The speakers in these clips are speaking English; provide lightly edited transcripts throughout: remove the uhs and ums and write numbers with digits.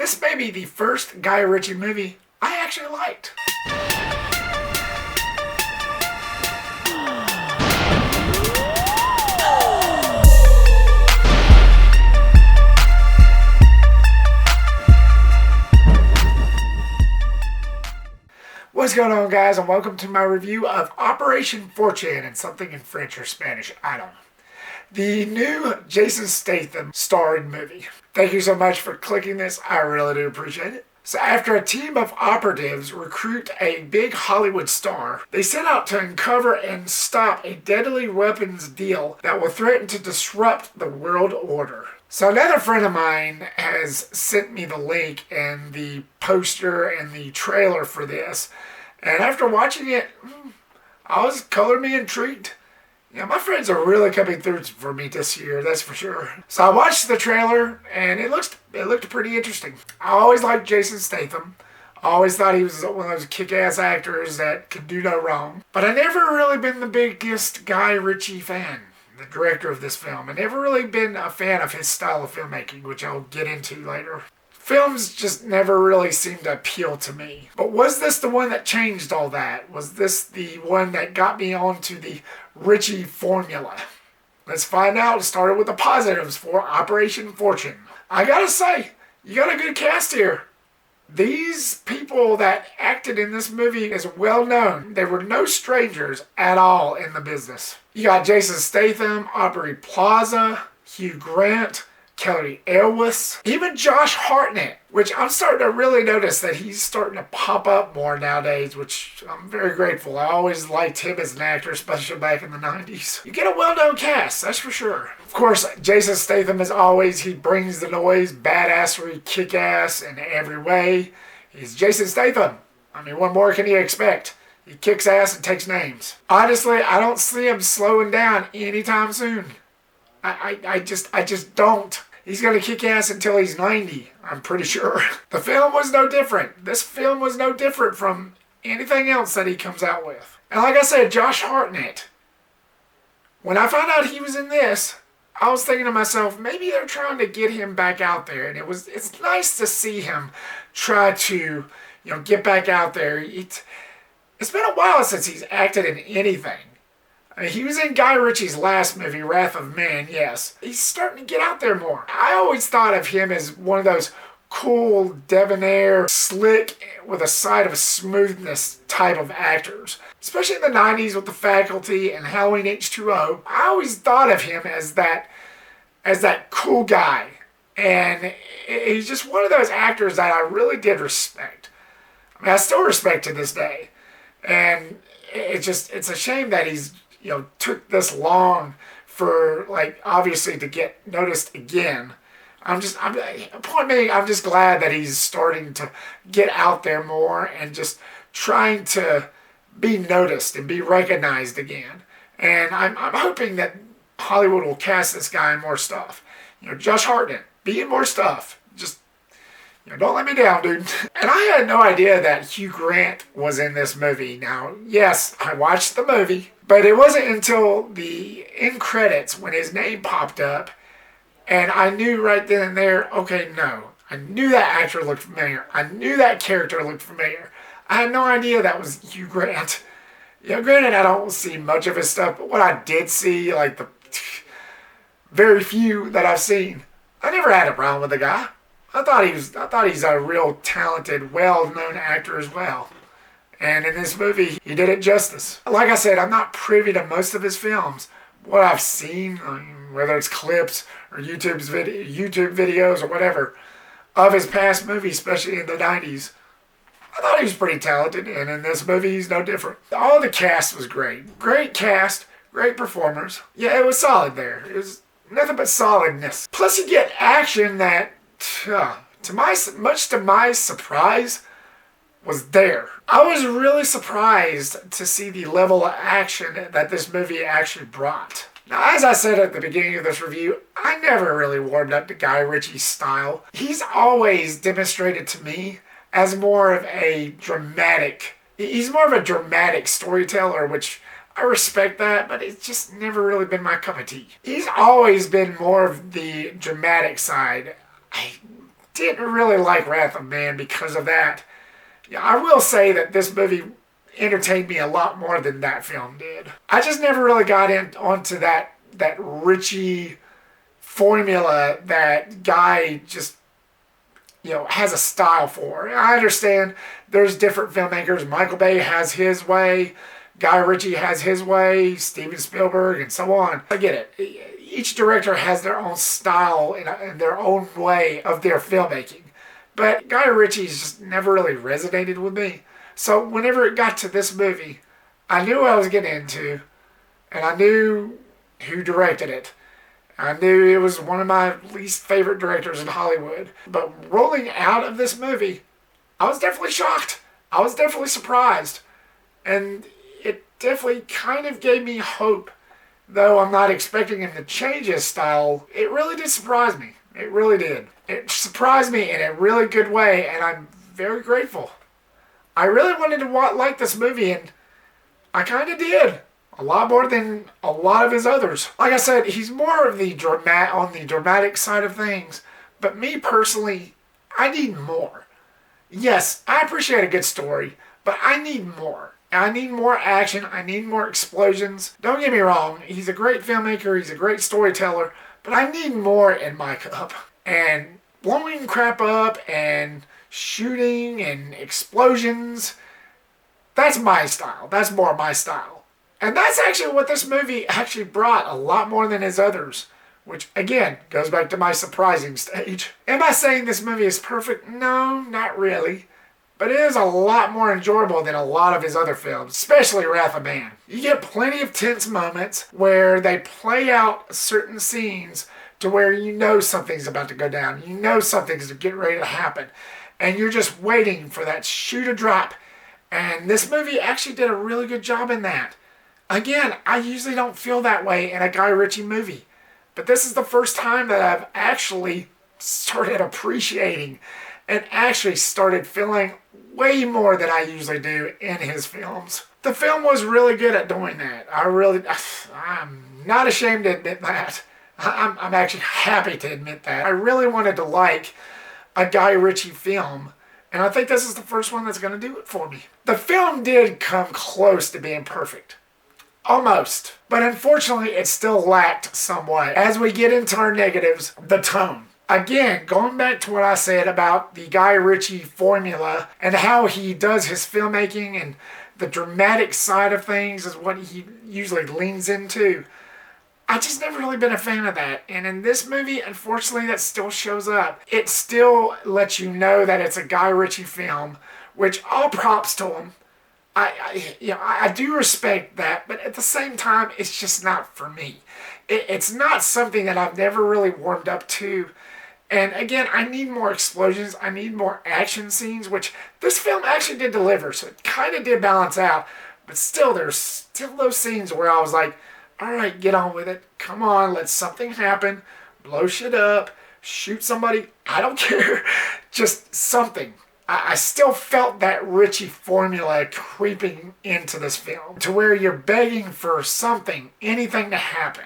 This may be the first Guy Ritchie movie I actually liked. What's going on, guys, and welcome to my review of Operation Fortune, and something in French or Spanish, I don't know. The new Jason Statham starring movie. Thank you so much for clicking this, I really do appreciate it. So after a team of operatives recruit a big Hollywood star, they set out to uncover and stop a deadly weapons deal that will threaten to disrupt the world order. So another friend of mine has sent me the link and the poster and the trailer for this. And after watching it, I was colorfully intrigued. Yeah, my friends are really coming through for me this year, that's for sure. So I watched the trailer and it looked pretty interesting. I always liked Jason Statham. I always thought he was one of those kick-ass actors that could do no wrong. But I never really been the biggest Guy Ritchie fan, the director of this film. I never really been a fan of his style of filmmaking, which I'll get into later. Films just never really seemed to appeal to me. But was this the one that changed all that? Was this the one that got me onto the Ritchie formula? Let's find out. It started with the positives for Operation Fortune. I gotta say, you got a good cast here. These people that acted in this movie is well known. They were no strangers at all in the business. You got Jason Statham, Aubrey Plaza, Hugh Grant, Cary Elwes, even Josh Hartnett, which I'm starting to really notice that he's starting to pop up more nowadays, which I'm very grateful. I always liked him as an actor, especially back in the 90s. You get a well-known cast, that's for sure. Of course, Jason Statham, as always, he brings the noise, badassery, kick-ass in every way. He's Jason Statham. I mean, what more can you expect? He kicks ass and takes names. Honestly, I don't see him slowing down anytime soon. I just don't. He's going to kick ass until he's 90, I'm pretty sure. The film was no different. This film was no different from anything else that he comes out with. And like I said, Josh Hartnett. When I found out he was in this, I was thinking to myself, maybe they're trying to get him back out there. And it's nice to see him try to, get back out there. It's been a while since he's acted in anything. I mean, he was in Guy Ritchie's last movie, Wrath of Man, yes. He's starting to get out there more. I always thought of him as one of those cool, debonair, slick, with a side of smoothness type of actors. Especially in the 90s with The Faculty and Halloween H2O. I always thought of him as that cool guy. And he's just one of those actors that I really did respect. I mean, I still respect to this day. And it's a shame that he's took this long for, obviously to get noticed again. I'm just glad that he's starting to get out there more and just trying to be noticed and be recognized again. And I'm hoping that Hollywood will cast this guy in more stuff. Josh Hartnett, be in more stuff. Just, don't let me down, dude. And I had no idea that Hugh Grant was in this movie. Now, yes, I watched the movie, but it wasn't until the end credits when his name popped up, and I knew right then and there, okay, no. I knew that actor looked familiar. I knew that character looked familiar. I had no idea that was Hugh Grant. Granted, I don't see much of his stuff, but what I did see, the very few that I've seen, I never had a problem with the guy. I thought he's a real talented, well-known actor as well. And in this movie, he did it justice. Like I said, I'm not privy to most of his films. What I've seen, whether it's clips or YouTube videos or whatever, of his past movies, especially in the 90s, I thought he was pretty talented. And in this movie, he's no different. All the cast was great. Great cast, great performers. Yeah, it was solid there. It was nothing but solidness. Plus, you get action that, much to my surprise, was there. I was really surprised to see the level of action that this movie actually brought. Now, as I said at the beginning of this review, I never really warmed up to Guy Ritchie's style. He's always demonstrated to me as more of a dramatic, storyteller, which I respect that, but it's just never really been my cup of tea. He's always been more of the dramatic side. I didn't really like Wrath of Man because of that. Yeah, I will say that this movie entertained me a lot more than that film did. I just never really got onto that Ritchie formula that Guy just, has a style for. I understand there's different filmmakers. Michael Bay has his way. Guy Ritchie has his way. Steven Spielberg and so on. I get it. Each director has their own style and their own way of their filmmaking. But Guy Ritchie's just never really resonated with me. So whenever it got to this movie, I knew what I was getting into, and I knew who directed it. I knew it was one of my least favorite directors in Hollywood. But rolling out of this movie, I was definitely shocked. I was definitely surprised. And it definitely kind of gave me hope. Though I'm not expecting him to change his style, it really did surprise me. It really did. It surprised me in a really good way, and I'm very grateful. I really wanted to like this movie, and I kind of did. A lot more than a lot of his others. Like I said, he's more of the on the dramatic side of things. But me personally, I need more. Yes, I appreciate a good story, but I need more. I need more action. I need more explosions. Don't get me wrong, he's a great filmmaker, he's a great storyteller, but I need more in my cup. And blowing crap up and shooting and explosions, that's my style. That's more my style. And that's actually what this movie actually brought, a lot more than his others. Which, again, goes back to my surprising stage. Am I saying this movie is perfect? No, not really. But it is a lot more enjoyable than a lot of his other films, especially Wrath of Man. You get plenty of tense moments where they play out certain scenes to where you know something's about to go down. You know something's getting ready to happen. And you're just waiting for that shoe to drop. And this movie actually did a really good job in that. Again, I usually don't feel that way in a Guy Ritchie movie. But this is the first time that I've actually started appreciating and actually started feeling way more than I usually do in his films. The film was really good at doing that. I'm not ashamed to admit that. I'm actually happy to admit that. I really wanted to like a Guy Ritchie film, and I think this is the first one that's going to do it for me. The film did come close to being perfect. Almost. But unfortunately, it still lacked somewhat. As we get into our negatives, the tone. Again, going back to what I said about the Guy Ritchie formula and how he does his filmmaking and the dramatic side of things is what he usually leans into. I just never really been a fan of that. And in this movie, unfortunately, that still shows up. It still lets you know that it's a Guy Ritchie film, which all props to him. I do respect that, but at the same time, it's just not for me. It's not something that I've never really warmed up to. And again, I need more explosions. I need more action scenes, which this film actually did deliver. So it kind of did balance out. But still, there's still those scenes where I was like, all right, get on with it. Come on, let something happen. Blow shit up. Shoot somebody. I don't care. Just something. I still felt that Ritchie formula creeping into this film to where you're begging for something, anything to happen.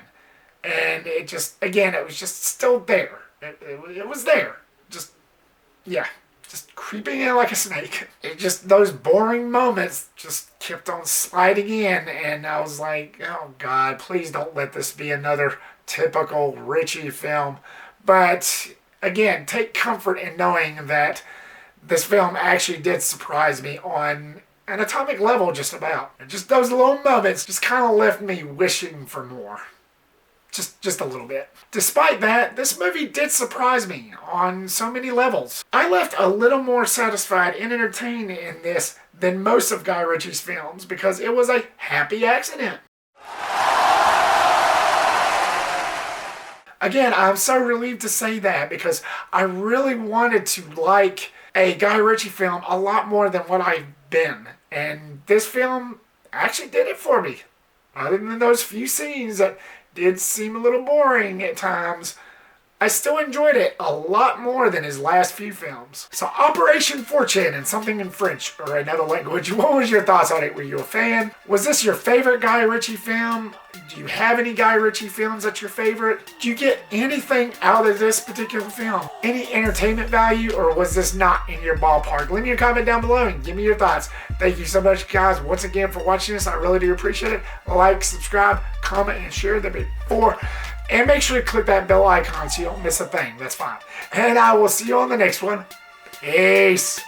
And it just, again, it was just still there. It was there. Just creeping in like a snake. It just, those boring moments just kept on sliding in. And I was like, oh God, please don't let this be another typical Ritchie film. But again, take comfort in knowing that this film actually did surprise me on an atomic level just about. And just those little moments just kind of left me wishing for more. Just a little bit. Despite that, this movie did surprise me on so many levels. I left a little more satisfied and entertained in this than most of Guy Ritchie's films because it was a happy accident. Again, I'm so relieved to say that because I really wanted to like a Guy Ritchie film a lot more than what I've been. And this film actually did it for me. Other than those few scenes that did seem a little boring at times, I still enjoyed it a lot more than his last few films. So Operation Fortune and Something in French or Another Language, what was your thoughts on it? Were you a fan? Was this your favorite Guy Ritchie film? Do you have any Guy Ritchie films that's your favorite? Do you get anything out of this particular film? Any entertainment value, or was this not in your ballpark? Leave me a comment down below and give me your thoughts. Thank you so much, guys, once again for watching this. I really do appreciate it. Like, subscribe, comment, and share. That'd be 4. And make sure to click that bell icon so you don't miss a thing. That's fine. And I will see you on the next one. Peace.